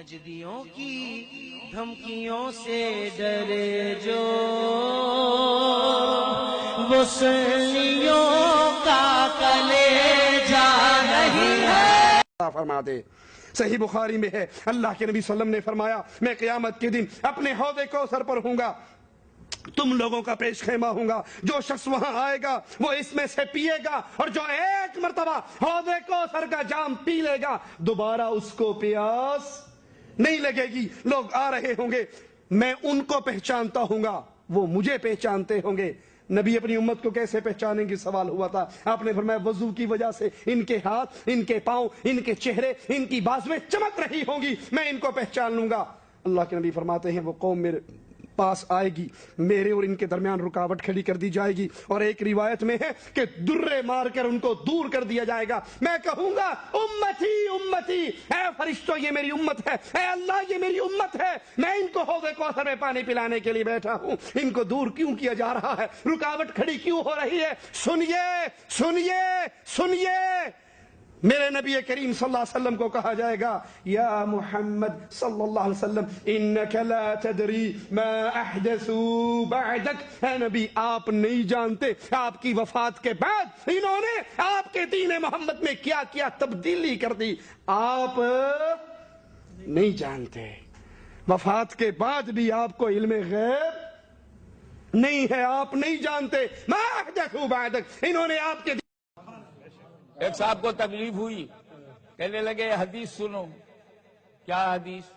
نجدیوں کی دھمکیوں سے ڈرے جو وہ سلیوں کا کلیجہ نہیں ہے. فرما دے. صحیح بخاری میں ہے اللہ کے نبی صلی اللہ علیہ وسلم نے فرمایا میں قیامت کے دن اپنے حوض کوثر پر ہوں گا, تم لوگوں کا پیش خیمہ ہوں گا, جو شخص وہاں آئے گا وہ اس میں سے پیے گا, اور جو ایک مرتبہ حوض کوثر کا جام پی لے گا دوبارہ اس کو پیاس نہیں لگے گی. لوگ آ رہے ہوں گے, میں ان کو پہچانتا ہوں گا, وہ مجھے پہچانتے ہوں گے. نبی اپنی امت کو کیسے پہچانیں گے سوال ہوا تھا. آپ نے فرمایا وضو کی وجہ سے ان کے ہاتھ, ان کے پاؤں, ان کے چہرے, ان کی بازویں چمک رہی ہوں گی, میں ان کو پہچان لوں گا. اللہ کے نبی فرماتے ہیں وہ قوم میرے پاس آئے گی, میرے اور ان کے درمیان رکاوٹ کھڑی کر دی جائے گی, اور ایک روایت میں ہے کہ درے مار کر ان کو دور کر دیا جائے گا. میں کہوں گا امتی امتی, اے فرشتوں یہ میری امت ہے, اے اللہ یہ میری امت ہے, میں ان کو حوض کوثر میں پانی پلانے کے لیے بیٹھا ہوں, ان کو دور کیوں کیا جا رہا ہے, رکاوٹ کھڑی کیوں ہو رہی ہے؟ سنیے سنیے سنیے. میرے نبی کریم صلی اللہ علیہ وسلم کو کہا جائے گا یا محمد صلی اللہ علیہ وسلم انک لا تدری ما احدثوا بعدک, اے نبی آپ نہیں جانتے آپ کی وفات کے بعد انہوں نے آپ کے دین محمد میں کیا کیا تبدیلی کر دی, آپ نہیں جانتے. وفات کے بعد بھی آپ کو علم غیب نہیں ہے, آپ نہیں جانتے ما احدثوا بعدک, انہوں نے آپ کے. ایک صاحب کو تکلیف ہوئی, کہنے لگے حدیث سنو. کیا حدیث؟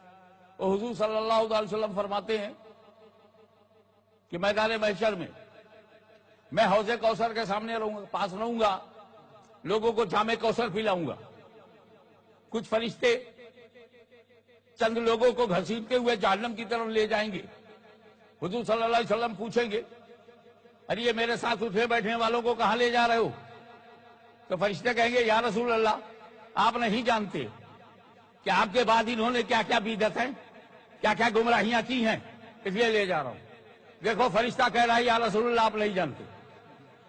وہ حضور صلی اللہ علیہ وسلم فرماتے ہیں کہ میدان محشر میں میں حوض کوثر کے سامنے پاس رہوں گا, لوگوں کو جام کوثر پلاؤں گا. کچھ فرشتے چند لوگوں کو گھسیٹتے ہوئے جہنم کی طرف لے جائیں گے. حضور صلی اللہ علیہ وسلم پوچھیں گے ارے یہ میرے ساتھ اٹھے بیٹھنے والوں کو کہاں لے جا رہے ہو؟ تو فرشتے کہیں گے یا رسول اللہ آپ نہیں جانتے کہ آپ کے بعد انہوں نے کیا کیا بدعت ہے, کیا کیا گمراہیاں کی ہیں, اس لیے لے جا رہا ہوں. دیکھو فرشتہ کہہ رہا ہے یا رسول اللہ آپ نہیں جانتے.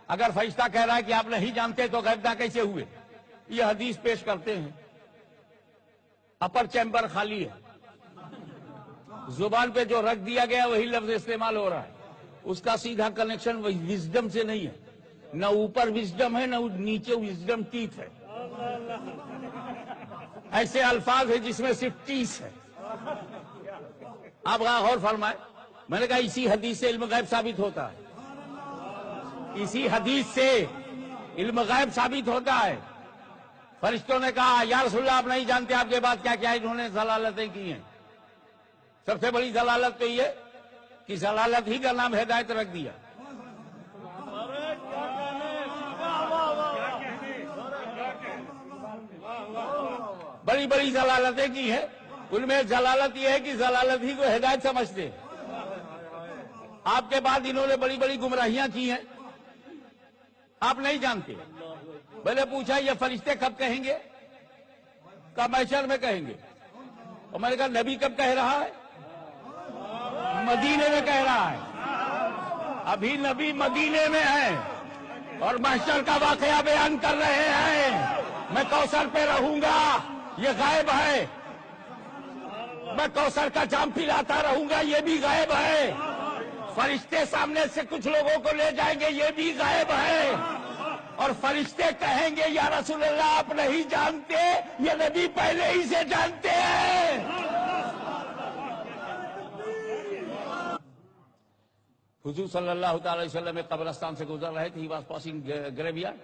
اگر فرشتہ کہہ رہا ہے کہ آپ نہیں جانتے تو غیبدہ کیسے ہوئے؟ یہ حدیث پیش کرتے ہیں. اپر چیمبر خالی ہے, زبان پہ جو رکھ دیا گیا وہی لفظ استعمال ہو رہا ہے, اس کا سیدھا کنیکشن وزڈم سے نہیں ہے. نہ اوپر وزڈم ہے نہ نیچے وزڈم ٹیتھ ہے. ایسے الفاظ ہیں جس میں صرف ٹیس ہے. آپ غور فرمائیں, میں نے کہا اسی حدیث سے علم غیب ثابت ہوتا ہے, اسی حدیث سے علم غیب ثابت ہوتا ہے. فرشتوں نے کہا یا رسول اللہ آپ نہیں جانتے آپ کے بعد کیا کیا انہوں نے ضلالتیں کی ہیں. سب سے بڑی ضلالت تو یہ کہ ضلالت ہی کا نام ہدایت رکھ دیا. بڑی بڑی ضلالتیں کی ہیں, ان میں ضلالت یہ ہے کہ ضلالت ہی کو ہدایت سمجھتے ہیں. آپ کے بعد انہوں نے بڑی بڑی گمراہیاں کی ہیں, آپ نہیں جانتے. میں نے پوچھا یہ فرشتے کب کہیں گے؟ کب محشر میں کہیں گے. اور میں نے کہا نبی کب کہہ رہا ہے؟ مدینے میں کہہ رہا ہے. ابھی نبی مدینے میں ہے اور محشر کا واقعہ بیان کر رہے ہیں. میں کوثر پہ رہوں گا, یہ غائب ہے. میں کوثر کا جام پلاتا رہوں گا, یہ بھی غائب ہے. فرشتے سامنے سے کچھ لوگوں کو لے جائیں گے, یہ بھی غائب ہے. اور فرشتے کہیں گے یا رسول اللہ آپ نہیں جانتے, یہ نبی پہلے ہی سے جانتے ہیں. حضور صلی اللہ تعالی وسلم ایک قبرستان سے گزر رہے تھے, ہی واز پاسنگ گریو یارڈ.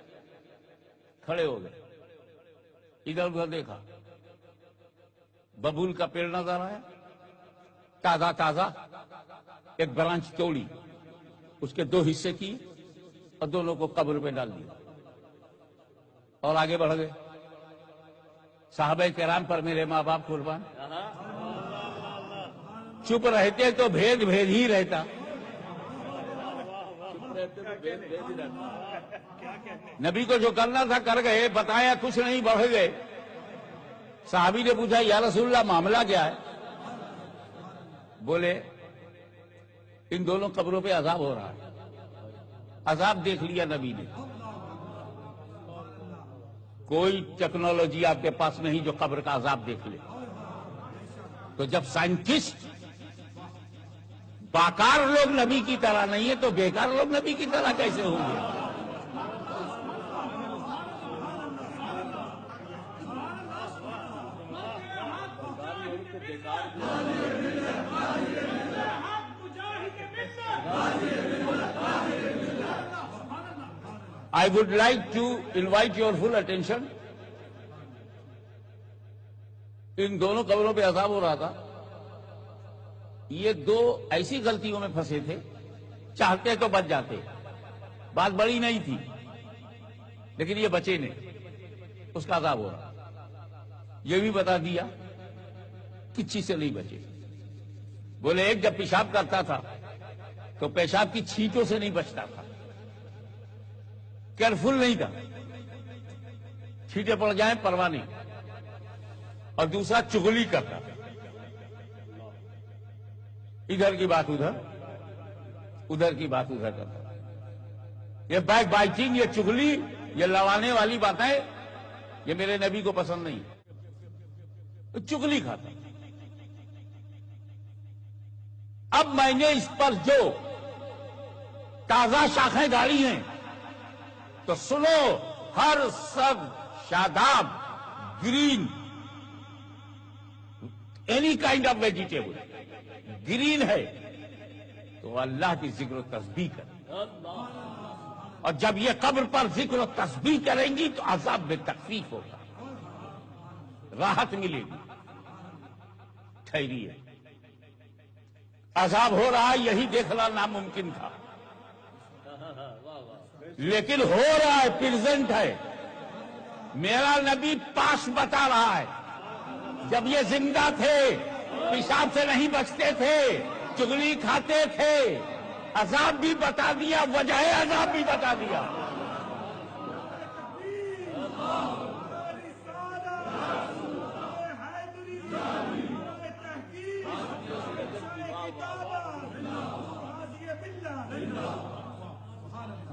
کھڑے ہو گئے, ادھر ادھر دیکھا, ببول کا پیڑ نظر آیا, تازہ تازہ. ایک برانچ توڑی, اس کے دو حصے کی اور دونوں کو قبر پہ ڈال دیا اور آگے بڑھ گئے. صحابہ کرام پر میرے ماں باپ قربان, چپ رہتے تو بھید بھید ہی رہتا. نبی کو جو کرنا تھا کر گئے, بتایا کچھ نہیں, بڑھ گئے. صحابی نے پوچھا یا رسول اللہ معاملہ کیا ہے؟ بولے ان دونوں قبروں پہ عذاب ہو رہا ہے. عذاب دیکھ لیا نبی نے. کوئی ٹیکنالوجی آپ کے پاس نہیں جو قبر کا عذاب دیکھ لے. تو جب سائنٹسٹ باکار لوگ نبی کی طرح نہیں ہے تو بیکار لوگ نبی کی طرح کیسے ہوں گے؟ I would like to invite your full attention. ان دونوں قبروں پہ عذاب ہو رہا تھا. یہ دو ایسی غلطیوں میں پھنسے تھے، چاہتے تو بچ جاتے، بات بڑی نہیں تھی لیکن یہ بچے نہیں، اس کا عذاب ہو رہا. یہ بھی بتا دیا کس چیز سے نہیں بچے. بولے ایک جب پیشاب کرتا تھا تو پیشاب کی چھینٹوں سے نہیں بچتا تھا، کیئرفل نہیں تھا، چھینٹیں پڑ جائیں پرواہ نہیں. اور دوسرا چغلی کرتا تھا، ادھر کی بات ادھر، ادھر کی بات ادھر کرتا تھا. یہ بیک بائٹنگ، یہ چغلی، یہ لڑانے والی باتیں یہ میرے نبی کو پسند نہیں. چغلی کھاتا. اب میں نے اس پر جو تازہ شاخیں ڈالی ہیں تو سنو، ہر سب شاداب green, any kind of vegetable green ہے تو اللہ کی ذکر و تسبیح کریں. اور جب یہ قبر پر ذکر و تسبیح کریں گی تو عذاب میں تخفیف ہوگا، راحت ملے گی. ٹھہریے، عذاب ہو رہا ہے یہی دیکھنا ناممکن تھا، لیکن ہو رہا ہے، پریزنٹ ہے. میرا نبی پاس بتا رہا ہے. جب یہ زندہ تھے، پیشاب سے نہیں بچتے تھے، چغلی کھاتے تھے، عذاب بھی بتا دیا، وجہ عذاب بھی بتا دیا.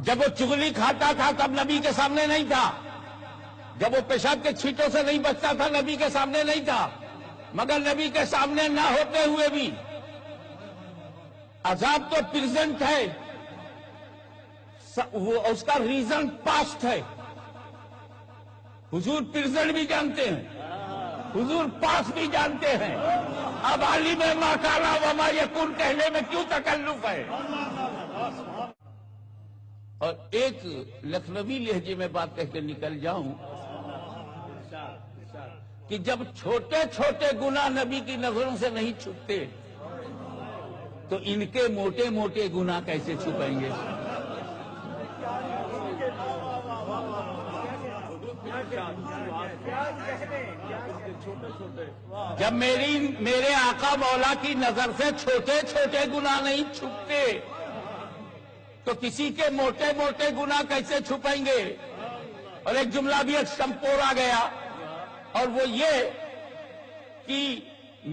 جب وہ چغلی کھاتا تھا تب نبی کے سامنے نہیں تھا، جب وہ پیشاب کے چھینٹوں سے نہیں بچتا تھا نبی کے سامنے نہیں تھا، مگر نبی کے سامنے نہ ہوتے ہوئے بھی عذاب تو پریزنٹ ہے، وہ اس کا ریزن پاسٹ ہے. حضور پریزنٹ بھی جانتے ہیں، حضور پاسٹ بھی جانتے ہیں. اب عالم ما کان وما یکون کہنے میں کیوں تکلف ہے؟ اور ایک لکھنوی لہجے میں بات کہہ کے نکل جاؤں کہ جب چھوٹے چھوٹے گناہ نبی کی نظروں سے نہیں چھپتے تو ان کے موٹے موٹے گناہ کیسے چھپیں گے؟ جب میرے آقا مولا کی نظر سے چھوٹے چھوٹے گناہ نہیں چھپتے تو کسی کے موٹے موٹے گناہ کیسے چھپیں گے؟ اور ایک جملہ بھی ایک شمپور آ گیا، اور وہ یہ کہ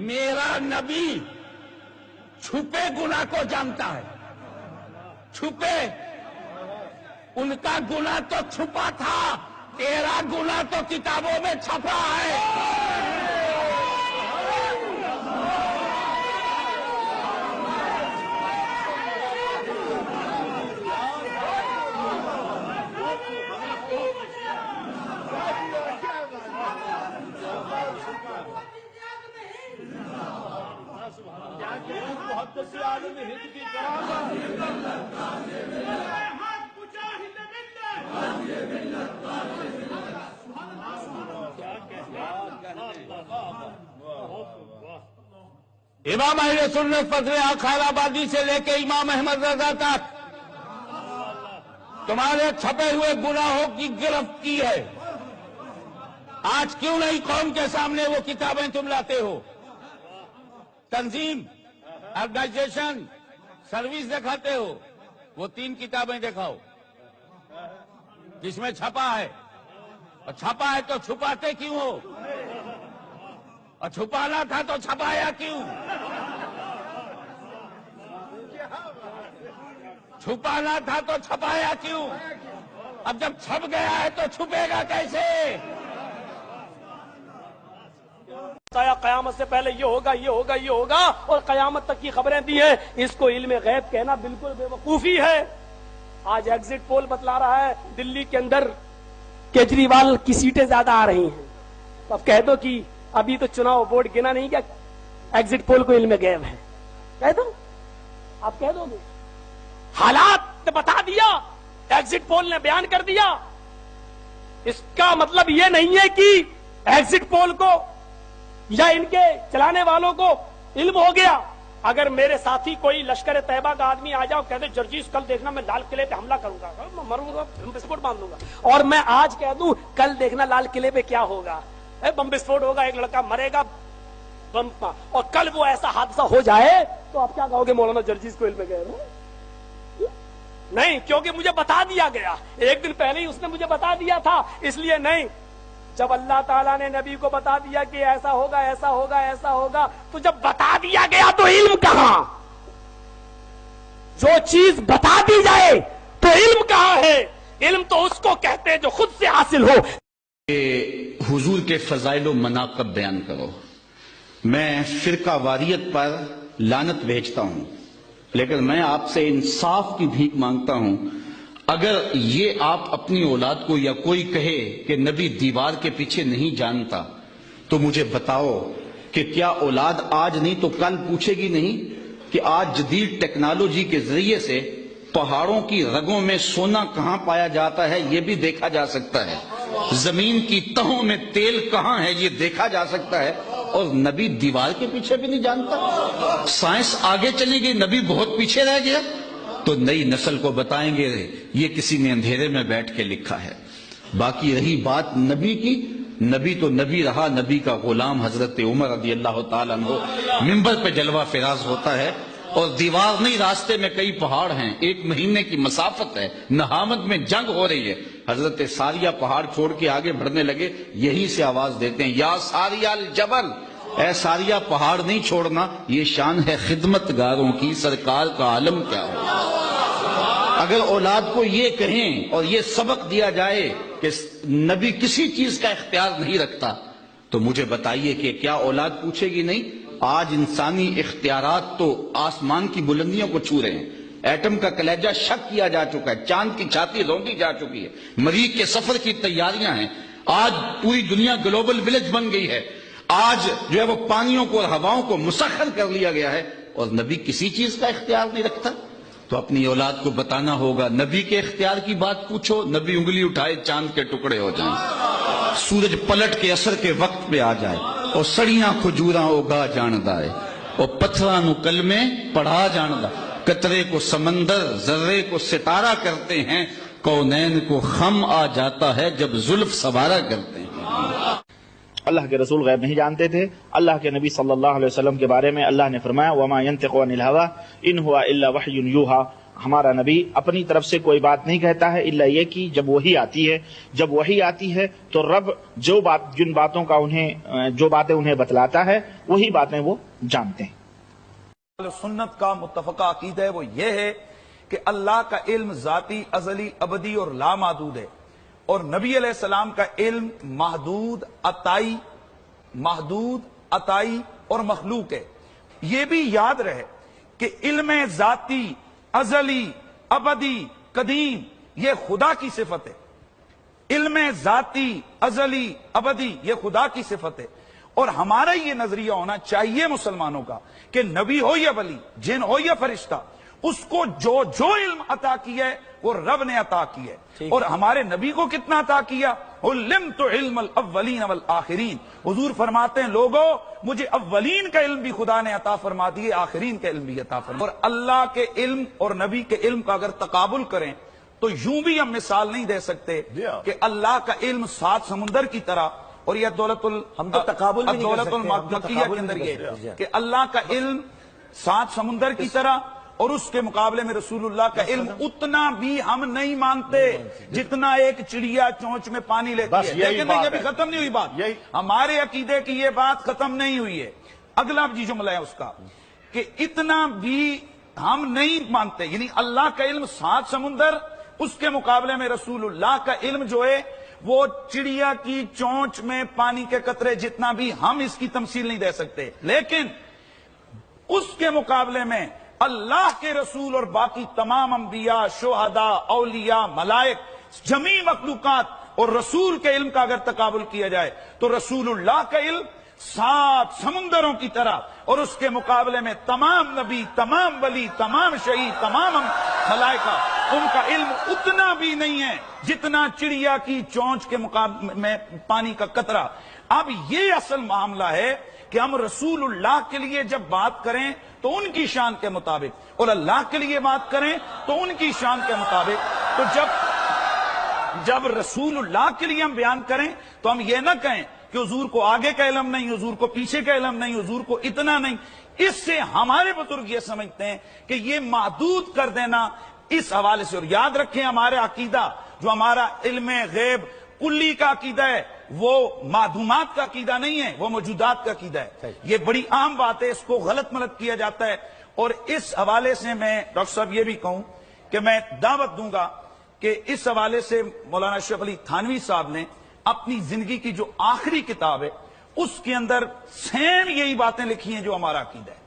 میرا نبی چھپے گناہ کو جانتا ہے. چھپے، ان کا گناہ تو چھپا تھا، تیرا گناہ تو کتابوں میں چھپا ہے. امام اہل سنت فضل حق خیر آبادی سے لے کے امام احمد رضا تک تمہارے چھپے ہوئے گناہوں کی گرفت کی ہے. آج کیوں نہیں قوم کے سامنے وہ کتابیں تم لاتے ہو؟ تنظیم، آرگنائزیشن، سروس دکھاتے ہو، وہ 3 کتابیں دکھاؤ جس میں چھپا ہے. اور چھپا ہے تو چھپاتے کیوں ہو؟ اور چھپانا تھا تو چھپایا کیوں؟ چھپانا تھا تو چھپایا کیوں؟ اب جب چھپ گیا ہے تو چھپے گا کیسے؟ بتایا قیامت سے پہلے یہ ہوگا یہ ہوگا یہ ہوگا اور قیامت تک کی خبریں دی ہیں. اس کو علم غیب کہنا بالکل بے وقوفی ہے. آج ایگزٹ پول بتلا رہا ہے دلی کے اندر کیجریوال کی سیٹیں زیادہ آ رہی ہیں. اب کہہ دو کہ ابھی تو چناؤ بورڈ گنا نہیں کیا ایگزٹ پول کو علم غیب ہے. کہہ دو, آپ کہہ دو گے. حالات نے بتا دیا, ایگزٹ پول نے بیان کر دیا. اس کا مطلب یہ نہیں ہے کہ ایگزٹ پول کو یا ان کے چلانے والوں کو علم ہو گیا. اگر میرے ساتھی کوئی لشکر طیبہ کا آدمی آ جاؤ کہتے جرجیز کل دیکھنا میں لال قلعے پہ حملہ کروں گا, مروں گا, بم بسفوٹ باندھ دوں گا, اور میں آج کہہ دوں کل دیکھنا لال قلعے پہ کیا ہوگا, بم بسفوٹ ہوگا, ایک لڑکا مرے گا بم پا, اور کل وہ ایسا حادثہ ہو جائے تو آپ کیا کہو گے مولانا جرجیز کو علم غیب ہے؟ نہیں, کیونکہ مجھے بتا دیا گیا. ایک دن پہلے ہی اس نے مجھے بتا دیا تھا, اس لیے نہیں. جب اللہ تعالیٰ نے نبی کو بتا دیا کہ ایسا ہوگا ایسا ہوگا ایسا ہوگا, تو جب بتا دیا گیا تو علم کہاں؟ جو چیز بتا دی جائے تو علم کہاں ہے؟ علم تو اس کو کہتے ہیں جو خود سے حاصل ہو. حضور کے فضائل و مناقب بیان کرو. میں فرقہ واریت پر لعنت بھیجتا ہوں, لیکن میں آپ سے انصاف کی بھیک مانگتا ہوں. اگر یہ آپ اپنی اولاد کو یا کوئی کہے کہ نبی دیوار کے پیچھے نہیں جانتا, تو مجھے بتاؤ کہ کیا اولاد آج نہیں تو کل پوچھے گی نہیں کہ آج جدید ٹیکنالوجی کے ذریعے سے پہاڑوں کی رگوں میں سونا کہاں پایا جاتا ہے یہ بھی دیکھا جا سکتا ہے, زمین کی تہوں میں تیل کہاں ہے یہ دیکھا جا سکتا ہے, اور نبی دیوار کے پیچھے بھی نہیں جانتا. سائنس آگے چلی گئی, نبی بہت پیچھے رہ گیا. تو نئی نسل کو بتائیں گے یہ کسی نے اندھیرے میں بیٹھ کے لکھا ہے. باقی رہی بات نبی کی, نبی تو نبی رہا. نبی کا غلام حضرت عمر رضی اللہ تعالیٰ عنہ منبر پہ جلوہ فراز ہوتا ہے, اور دیوار نہیں, راستے میں کئی پہاڑ ہیں, 1 مہینے کی مسافت ہے, نہامت میں جنگ ہو رہی ہے. حضرت ساریہ پہاڑ چھوڑ کے آگے بڑھنے لگے, یہی سے آواز دیتے ہیں یا ساریہ الجبل, اے ساریہ پہاڑ نہیں چھوڑنا. یہ شان ہے خدمت گاروں کی, سرکار کا عالم کیا ہو. اگر اولاد کو یہ کہیں اور یہ سبق دیا جائے کہ نبی کسی چیز کا اختیار نہیں رکھتا, تو مجھے بتائیے کہ کیا اولاد پوچھے گی نہیں؟ آج انسانی اختیارات تو آسمان کی بلندیوں کو چھو رہے ہیں. ایٹم کا کلیجہ شک کیا جا چکا ہے, چاند کی چھاتی رونگی جا چکی ہے, مریخ کے سفر کی تیاریاں ہیں. آج پوری دنیا گلوبل ولیج بن گئی ہے. آج جو ہے وہ پانیوں کو اور ہواؤں کو مسخر کر لیا گیا ہے, اور نبی کسی چیز کا اختیار نہیں رکھتا. تو اپنی اولاد کو بتانا ہوگا, نبی کے اختیار کی بات پوچھو, نبی انگلی اٹھائے چاند کے ٹکڑے ہو جائیں, سورج پلٹ کے اثر کے وقت پہ آ جائے, اور سڑیاں کھجوراں اگا جاندا ہے, اور پتھراں نو کلمے پڑھا جاندا. قطرے کو سمندر ذرے کو ستارہ کرتے ہیں, کونین کو خم آ جاتا ہے جب زلف سوارا کرتے ہیں. اللہ کے رسول غیب نہیں جانتے تھے. اللہ کے نبی صلی اللہ علیہ وسلم کے بارے میں اللہ نے فرمایا وما ينطق عن الهوى ان هو الا وحی یوحى, ہمارا نبی اپنی طرف سے کوئی بات نہیں کہتا ہے الا یہ کہ جب وحی آتی ہے. جب وحی آتی ہے تو رب جن باتوں کا جو باتیں انہیں بتلاتا ہے وہی باتیں وہ جانتے ہیں. سنت کا متفقہ عقیدہ ہے وہ یہ ہے کہ اللہ کا علم ذاتی, ازلی, ابدی اور لامحدود ہے, اور نبی علیہ السلام کا علم محدود, عطائی اور مخلوق ہے. یہ بھی یاد رہے کہ علم ذاتی, ازلی, ابدی, قدیم یہ خدا کی صفت ہے. علم ذاتی, ازلی, ابدی یہ خدا کی صفت ہے. اور ہمارا یہ نظریہ ہونا چاہیے مسلمانوں کا کہ نبی ہو یا ولی, جن ہو یا فرشتہ, اس کو جو علم عطا کیا ہے وہ رب نے عطا کیا ہے. اور ہمارے نبی کو کتنا عطا کیا؟ علمت علم الاولین والآخرین. حضور فرماتے ہیں لوگوں مجھے اولین کا علم بھی خدا نے عطا فرما دیے, آخرین کا علم بھی عطا فرما. اور اللہ کے علم اور نبی کے علم کا اگر تقابل کریں تو یوں بھی ہم مثال نہیں دے سکتے کہ اللہ کا علم 7 سمندر کی طرح, اور یہ دولت المکیہ کے اندر یہ کہ اللہ کا علم 7 سمندر کی طرح, اور اس کے مقابلے میں رسول اللہ کا علم اتنا بھی ہم نہیں مانتے جتنا ایک چڑیا چونچ میں پانی لیتی ہے. لیکن یہ بھی ختم نہیں ہوئی بات, ہمارے عقیدے کی یہ بات ختم نہیں ہوئی ہے. اگلا جملہ ہے اس کا کہ اتنا بھی ہم نہیں مانتے, یعنی اللہ کا علم 7 سمندر, اس کے مقابلے میں رسول اللہ کا علم جو ہے وہ چڑیا کی چونچ میں پانی کے قطرے جتنا بھی ہم اس کی تمثیل نہیں دے سکتے، لیکن اس کے مقابلے میں اللہ کے رسول اور باقی تمام انبیاء، شہداء، اولیاء، ملائک، جمیع مخلوقات اور رسول کے علم کا اگر تقابل کیا جائے تو رسول اللہ کا علم 7 سمندروں کی طرح، اور اس کے مقابلے میں تمام نبی، تمام ولی، تمام شہید، تمام ملائکہ، ان کا علم اتنا بھی نہیں ہے جتنا چڑیا کی چونچ کے مقابلے میں پانی کا قطرہ۔ اب یہ اصل معاملہ ہے کہ ہم رسول اللہ کے لیے جب بات کریں تو ان کی شان کے مطابق، اور اللہ کے لیے بات کریں تو ان کی شان کے مطابق۔ تو جب رسول اللہ کے لیے ہم بیان کریں تو ہم یہ نہ کہیں کہ حضور کو آگے کا علم نہیں، حضور کو پیچھے کا علم نہیں، حضور کو اتنا نہیں۔ اس سے ہمارے بزرگ یہ سمجھتے ہیں کہ یہ محدود کر دینا اس حوالے سے، اور یاد رکھیں ہمارے عقیدہ جو ہمارا علم غیب کلی کا عقیدہ ہے وہ معدومات کا عقیدہ نہیں ہے، وہ موجودات کا عقیدہ ہے۔ یہ بڑی عام بات ہے، اس کو غلط ملت کیا جاتا ہے۔ اور اس حوالے سے میں ڈاکٹر صاحب یہ بھی کہوں کہ میں دعوت دوں گا کہ اس حوالے سے مولانا اشرف علی تھانوی صاحب نے اپنی زندگی کی جو آخری کتاب ہے اس کے اندر سیم یہی باتیں لکھی ہیں جو ہمارا عقیدہ ہے،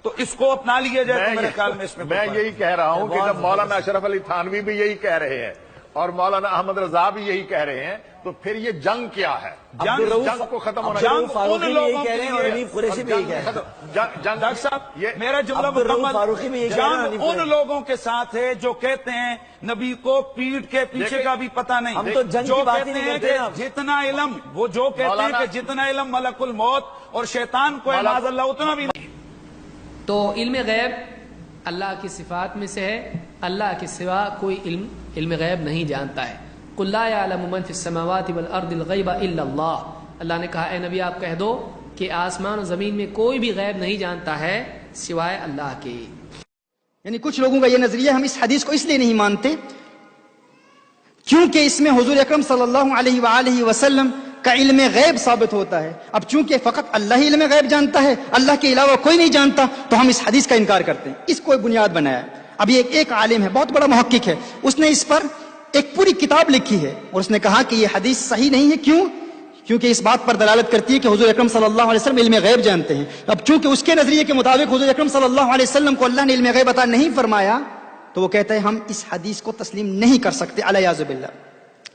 تو اس کو اپنا لیا جائے تو میرے خیال میں اس میں یہی کہہ رہا ہوں کہ جب مولانا اشرف علی تھانوی بھی یہی کہہ رہے ہیں اور مولانا احمد رضا بھی یہی کہہ رہے ہیں، تو پھر یہ جنگ کیا ہے؟ جنگ کو ختم ہونا جنگ فاروقی ان بھی لوگوں یہی کہہ کے رہے ہیں اور لیے، حنیف قریشی بھی یہی کہہ رہے ہیں۔ ڈاکٹر صاحب میرا جملہ فاروقی بھی مکمل، یہی کہہ رہے ہیں، جنگ حنیف ان لوگوں کے ساتھ ہے جو کہتے ہیں نبی کو پیٹھ کے پیچھے کا بھی پتہ نہیں، ہم تو جنگ جو کی بات ہی کہتے نہیں ہیں کرتے کہ نا۔ جتنا علم، وہ جو کہتے ہیں کہ جتنا علم ملک الموت اور شیطان کو ہے معاذ اللہ اتنا بھی نہیں۔ تو علم غیب اللہ کی صفات میں سے ہے، اللہ کے سوا کوئی علم غیب نہیں جانتا ہے۔ قل لا يعلم من في السماوات والارض الغیب الا اللہ، اللہ نے کہا اے نبی آپ کہہ دو کہ آسمان و زمین میں کوئی بھی غیب نہیں جانتا ہے سوائے اللہ کے۔ یعنی کچھ لوگوں کا یہ نظریہ، ہم اس حدیث کو اس لیے نہیں مانتے کیونکہ اس میں حضور اکرم صلی اللہ علیہ وآلہ وسلم کا علم غیب ثابت ہوتا ہے۔ اب چونکہ فقط اللہ ہی علم غیب جانتا ہے، اللہ کے علاوہ کوئی نہیں جانتا، تو ہم اس حدیث کا انکار کرتے ہیں۔ اس کو بنیاد بنایا ہے۔ اب یہ ایک عالم ہے، بہت بڑا محقق ہے، اس نے اس پر ایک پوری کتاب لکھی ہے اور اس نے کہا کہ یہ حدیث صحیح نہیں ہے۔ کیوں؟ کیونکہ اس بات پر دلالت کرتی ہے کہ حضور اکرم صلی اللہ علیہ وسلم علم غیب جانتے ہیں۔ اب چونکہ اس کے نظریے کے مطابق حضور اکرم صلی اللہ علیہ وسلم کو اللہ نے علم غیب عطا نہیں فرمایا، تو وہ کہتا ہے ہم اس حدیث کو تسلیم نہیں کر سکتے، علیاذ باللہ۔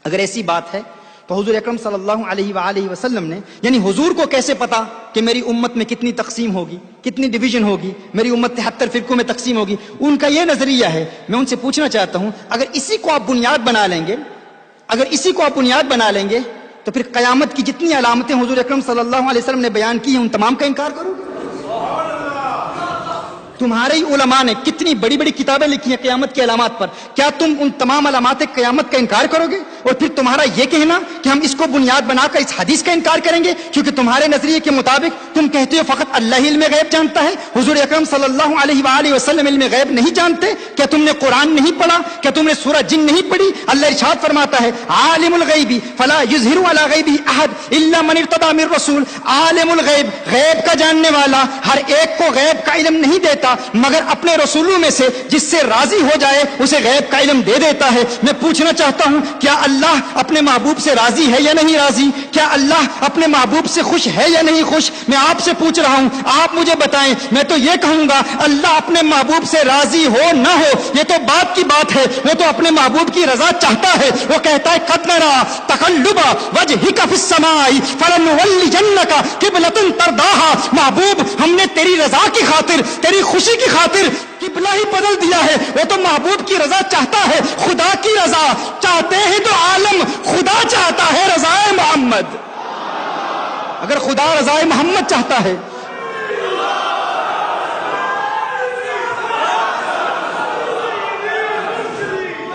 اگر ایسی بات ہے تو حضور اکرم صلی اللہ علیہ وآلہ وسلم نے، یعنی حضور کو کیسے پتا کہ میری امت میں کتنی تقسیم ہوگی، کتنی ڈویژن ہوگی، میری امت 73 فرقوں میں تقسیم ہوگی؟ ان کا یہ نظریہ ہے۔ میں ان سے پوچھنا چاہتا ہوں، اگر اسی کو آپ بنیاد بنا لیں گے تو پھر قیامت کی جتنی علامتیں حضور اکرم صلی اللہ علیہ وسلم نے بیان کی ہیں ان تمام کا انکار کرو گے؟ تمہارے ہی علماء نے کتنی بڑی بڑی کتابیں لکھی ہیں قیامت کی علامات پر، کیا تم ان تمام علامات قیامت کا انکار کرو گے؟ اور پھر تمہارا یہ کہنا کہ ہم اس کو بنیاد بنا کر اس حدیث کا انکار کریں گے کیونکہ تمہارے نظریے کے مطابق تم کہتے ہو فقط اللہ علم غیب جانتا ہے، حضور اکرم صلی اللہ علیہ وآلہ وسلم علم غیب نہیں جانتے؟ کیا تم نے قرآن نہیں پڑھا؟ کیا تم نے سورہ جن نہیں پڑھی؟ اللہ ارشاد فرماتا ہے عالم الغیب فلا یظہر علی غیبہ احد الا من ارتضی من رسول۔ عالم الغیب، غیب کا جاننے والا ہر ایک کو غیب کا علم نہیں دیتا مگر اپنے رسولوں میں سے جس سے راضی ہو جائے اسے غیب کا علم دے دیتا ہے۔ میں پوچھنا چاہتا ہوں کیا اللہ اپنے محبوب سے راضی ہے یا نہیں راضی؟ کیا اللہ اپنے محبوب سے خوش ہے یا نہیں خوش؟ میں آپ سے پوچھ رہا ہوں، آپ مجھے بتائیں۔ میں تو یہ کہوں گا اللہ اپنے محبوب سے راضی ہو نہ ہو یہ تو بات کی بات ہے، وہ تو اپنے محبوب کی رضا چاہتا ہے۔ وہ کہتا ہے قد نری تقلب وجهك في السماء فلنولینک قبلۃ ترضاها۔ محبوب ہم نے تیری رضا کی خاطر، تیری خوشی کی خاطر قبلہ ہی بدل دیا ہے۔ وہ تو محبوب کی رضا چاہتا ہے، خدا کی رضا چاہتے ہیں تو عالم خدا چاہتا ہے رضا محمد۔ اگر خدا رضا محمد چاہتا ہے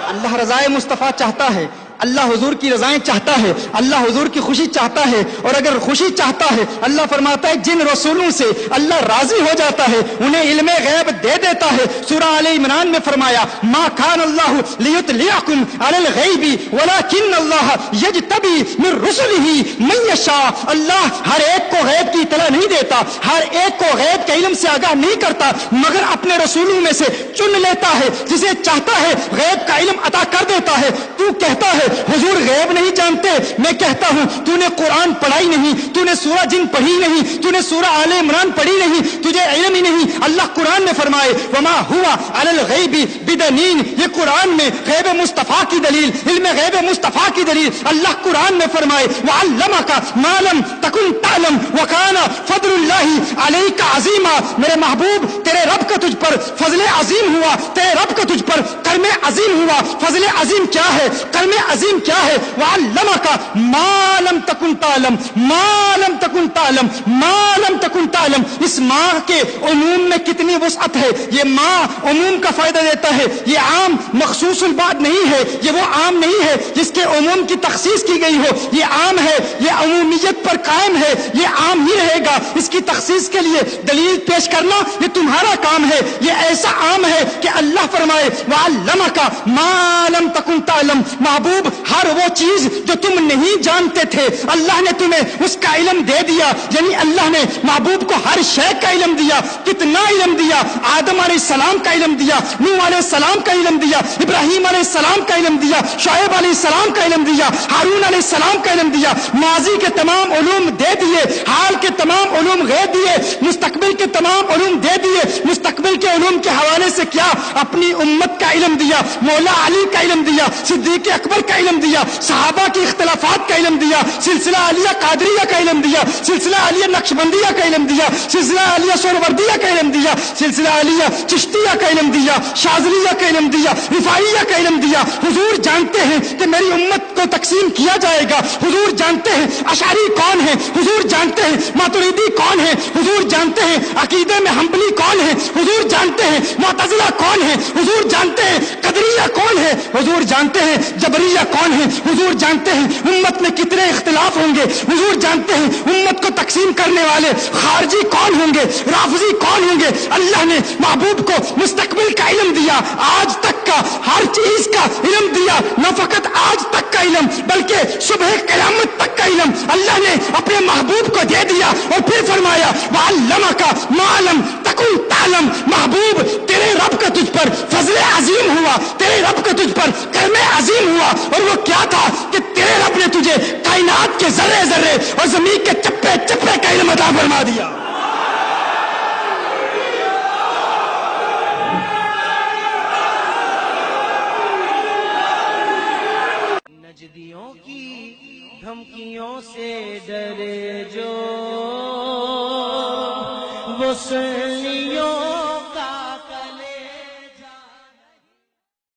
اللہ رضا مصطفیٰ چاہتا ہے، اللہ حضور کی رضائیں چاہتا ہے، اللہ حضور کی خوشی چاہتا ہے، اور اگر خوشی چاہتا ہے اللہ فرماتا ہے جن رسولوں سے اللہ راضی ہو جاتا ہے انہیں علم غیب دے دیتا ہے۔ سورہ آل عمران میں فرمایا ما کان اللہ لیطلعکم علی الغیب ولکن اللہ یجتبی من رسلہ من یشاء۔ اللہ ہر ایک کو غیب کی اطلاع نہیں دیتا، ہر ایک کو غیب کے علم سے آگاہ نہیں کرتا مگر اپنے رسولوں میں سے چن لیتا ہے، جسے چاہتا ہے غیب کا علم عطا کر دیتا ہے۔ تو کہتا ہے حضور غیب نہیں جانتے. میں کہتا ہوں تو نے قرآن پڑھا ہی نہیں, تو نے سورہ جن پڑھی نہیں, تو نے سورہ آل عمران پڑھی نہیں, تجھے علم ہی نہیں. اللہ قرآن میں فرمائے وما ہوا علی الغیب بدنین, یہ قرآن میں غیب مصطفیٰ کی دلیل, علم غیب مصطفیٰ کی دلیل. اللہ قرآن میں فرمائے وعلمک ما لم تکن تعلم وکان فضل اللہ علیک عظیما. میرے محبوب تیرے رب کا تجھ پر فضل عظیم ہوا, تیرے رب کا تجھ پر کرم عظیم ہوا. فضل عظیم کیا ہے, کرم عظیم کیا ہے؟ وعلمک ما لم تکن تعلم, ما لم تکن تعلم, ما لم تکن تعلم. اس ماں کے عموم میں کتنی وسعت ہے. یہ ماں عموم کا فائدہ دیتا ہے, یہ عام مخصوص البعد نہیں ہے, یہ وہ عام نہیں ہے جس کے عموم کی تخصیص کی گئی ہو. یہ عام ہے, یہ عمومیت پر قائم ہے, یہ عام ہی رہے گا. اس کی تخصیص کے لیے دلیل پیش کرنا یہ تمہارا کام ہے. یہ ایسا عام ہے کہ اللہ فرمائے وعلمک ما لم تکن تعلم. محبوب ہر وہ چیز جو تم نہیں جانتے تھے اللہ نے تمہیں اس کا علم دے دیا. یعنی اللہ نے محبوب کو ہر شے کا علم دیا. کتنا علم دیا؟ آدم علیہ السلام کا علم دیا, نوح علیہ السلام کا علم دیا, ابراہیم علیہ السلام کا علم دیا, شعیب علیہ السلام کا علم دیا, ہارون علیہ السلام کا علم دیا. ماضی کے تمام علوم دے دیے, حال کے تمام علوم دے دیے, مستقبل کے تمام علوم دے دیے. مستقبل کے علوم کے حوالے سے کیا اپنی امت کا علم دیا, مولا علی کا علم دیا, صدیق اکبر کا علم دیا, صحابہ کی اختلافات کا علم دیا, سلسلہ علیہ قادریہ کا علم دیا, سلسلہ علیہ نقشبندیہ کا علم دیا, سلسلہ علیہ سہروردیہ کا علم دیا, سلسلہ علیہ چشتیہ کا علم دیا, شاذلیہ کا علم دیا, رفاعیہ کا علم دیا. حضور جانتے ہیں کہ میری امت کو تقسیم کیا جائے گا. حضور جانتے ہیں اشعری کون ہے, حضور جانتے ہیں ماتریدی کون ہے, حضور جانتے ہیں عقیدے میں حنبلی کون ہے, حضور جانتے ہیں معتزلہ کون ہے, حضور جانتے ہیں قدریہ کون ہے, حضور جانتے ہیں جبریہ کون ہے, حضور جانتے ہیں امت میں کتنے اختلاف ہوں گے, حضور جانتے ہیں امت کو تقسیم کرنے والے خارجی کون ہوں گے, رافضی کون ہوں گے. اللہ نے محبوب کو مستقبل کا علم دیا, آج تک کا ہر چیز کا علم دیا. نہ فقط آج تک کا علم بلکہ صبح قیامت تک کا علم اللہ نے اپنے محبوب کو دے دیا. اور پھر فرمایا وعلمک ما لم تکن تعلم. محبوب تیرے رب کا تجھ پر فضل عظیم ہوا, تیرے رب کا تجھ پر کرم عظیم ہوا. اور وہ کیا تھا کہ تیرے رب نے تجھے کائنات کے ذرے ذرے اور زمین کے چپے چپے کا علم عطا فرما دیا. نجدیوں کی دھمکیوں سے ڈرے جو وہ سنیوں